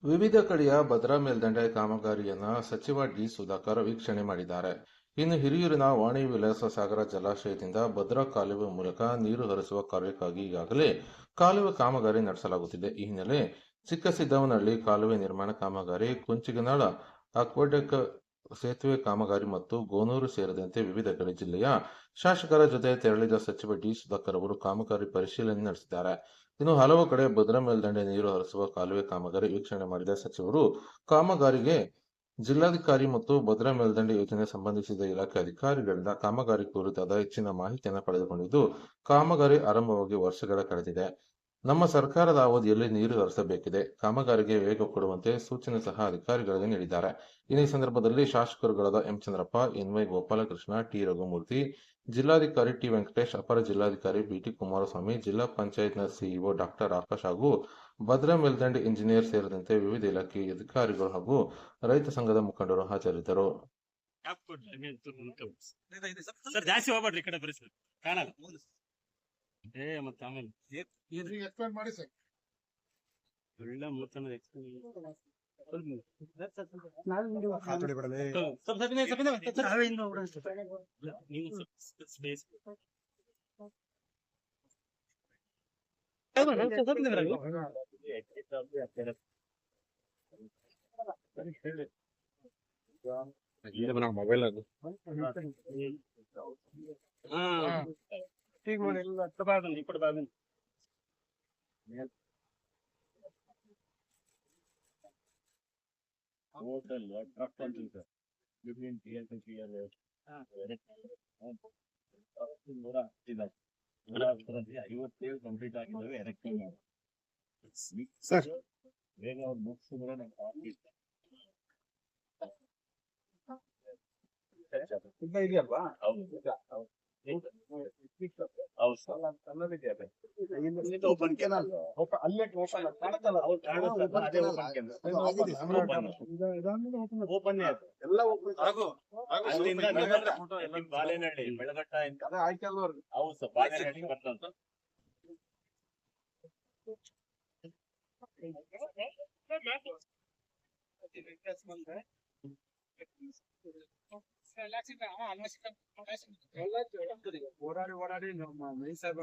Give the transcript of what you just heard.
ವಿವಿಧ ಕಡೆಯ ಭದ್ರಾ ಮೇಲ್ದಂಡೆ ಕಾಮಗಾರಿಯನ್ನ ಸಚಿವ ಡಿ ಸುಧಾಕರ್ ವೀಕ್ಷಣೆ ಮಾಡಿದ್ದಾರೆ. ಇನ್ನು ಹಿರಿಯೂರಿನ ವಾಣಿ ವಿಲಾಸ ಸಾಗರ ಜಲಾಶಯದಿಂದ ಭದ್ರಾ ಕಾಲುವೆ ಮೂಲಕ ನೀರು ಹರಿಸುವ ಕಾರ್ಯಕ್ಕಾಗಿ ಈಗಾಗಲೇ ಕಾಲುವೆ ಕಾಮಗಾರಿ ನಡೆಸಲಾಗುತ್ತಿದೆ. ಈ ಹಿನ್ನೆಲೆ ಚಿಕ್ಕಸಿದ್ದವನಹಳ್ಳಿ ಕಾಲುವೆ ನಿರ್ಮಾಣ ಕಾಮಗಾರಿ, ಕುಂಚಿಗನಾಳ ಅಕ್ವಾಡೆಕ್ ಸೇತುವೆ ಕಾಮಗಾರಿ ಮತ್ತು ಗೋನೂರು ಸೇರಿದಂತೆ ವಿವಿಧ ಕಡೆ ಜಿಲ್ಲೆಯ ಶಾಸಕರ ಜೊತೆ ತೆರಳಿದ ಸಚಿವ ಡಿ ಸುಧಾಕರ್ ಅವರು ಕಾಮಗಾರಿ ಪರಿಶೀಲನೆ ನಡೆಸಿದ್ದಾರೆ. ಇನ್ನು ಹಲವು ಕಡೆ ಭದ್ರಾ ಮೇಲ್ದಂಡೆ ನೀರು ಹರಿಸುವ ಕಾಲುವೆ ಕಾಮಗಾರಿ ವೀಕ್ಷಣೆ ಮಾಡಿದ ಸಚಿವರು ಕಾಮಗಾರಿಗೆ ಜಿಲ್ಲಾಧಿಕಾರಿ ಮತ್ತು ಭದ್ರಾ ಮೇಲ್ದಂಡೆ ಯೋಜನೆ ಸಂಬಂಧಿಸಿದ ಇಲಾಖೆ ಅಧಿಕಾರಿಗಳಿಂದ ಕಾಮಗಾರಿ ಕುರಿತಾದ ಹೆಚ್ಚಿನ ಮಾಹಿತಿಯನ್ನು ಪಡೆದುಕೊಂಡಿದ್ದು, ಕಾಮಗಾರಿ ಆರಂಭವಾಗಿ ವರ್ಷಗಳ ಕಳೆದಿದೆ. ನಮ್ಮ ಸರ್ಕಾರದ ಅವಧಿಯಲ್ಲಿ ನೀರು ಹರಿಸಬೇಕಿದೆ. ಕಾಮಗಾರಿಗೆ ವೇಗ ಕೊಡುವಂತೆ ಸೂಚನೆ ಸಹ ಅಧಿಕಾರಿಗಳಿಗೆ ನೀಡಿದ್ದಾರೆ. ಇನ್ನು ಈ ಸಂದರ್ಭದಲ್ಲಿ ಶಾಸಕರುಗಳಾದ M Chandrappa, N Y Gopalakrishna, T Raghumurthy, ಜಿಲ್ಲಾಧಿಕಾರಿ ಟಿ ವೆಂಕಟೇಶ್, ಅಪರ ಜಿಲ್ಲಾಧಿಕಾರಿ ಬಿಟಿ ಕುಮಾರಸ್ವಾಮಿ, ಜಿಲ್ಲಾ ಪಂಚಾಯತ್ನ ಸಿಇಒ ಡಾಕ್ಟರ್ ಆಕಾಶ್ ಹಾಗೂ ಭದ್ರಾ ಮೇಲ್ದಂಡೆ ಇಂಜಿನಿಯರ್ ಸೇರಿದಂತೆ ವಿವಿಧ ಇಲಾಖೆ ಅಧಿಕಾರಿಗಳು ಹಾಗೂ ರೈತ ಸಂಘದ ಮುಖಂಡರು ಹಾಜರಿದ್ದರು. ಜಾಸ್ತಿ ಹೋಗ್ಬೇಡ್ರಿ ಈ ಕಡೆ ಬರೀ ಸರ್ ಕಾಣಲ್ಲ. ಮತ್ತೆ ಆಮೇಲೆ ಎಕ್ಸ್ಪ್ಲೇನ್ ಮಾಡಿ ಸರ್. ಒಳ್ಳೆ ಮೂರ್ತನ ಮೊಬೈಲ್ ಐವತ್ತೇಳು ಕಂಪ್ಲೀಟ್ ಆಗಿದ್ದಾವೆ. ಸರ್ ಬೇಗ ಅವ್ರು ಮುಗಿಸಿದ್ರೆ ಇದೆಯಲ್ವಾ? ಓಪನ್ ಕೆನಲ್ ಅಲ್ಲೇ ಓಪನ್ ಎಲ್ಲ ಬಾಲೆನಹಳ್ಳಿ ಬೆಳಗಟ್ಟ ಆಯ್ತಲ್ವ? ಹೌದು ಬಾಲೆನಹಳ್ಳಿ ಬರ್ತಂತ. ಓಡಾಡಿ ಓಡಾಡಿ ನಮ್ಮ ಮೈ ಸಾಹೇಬ್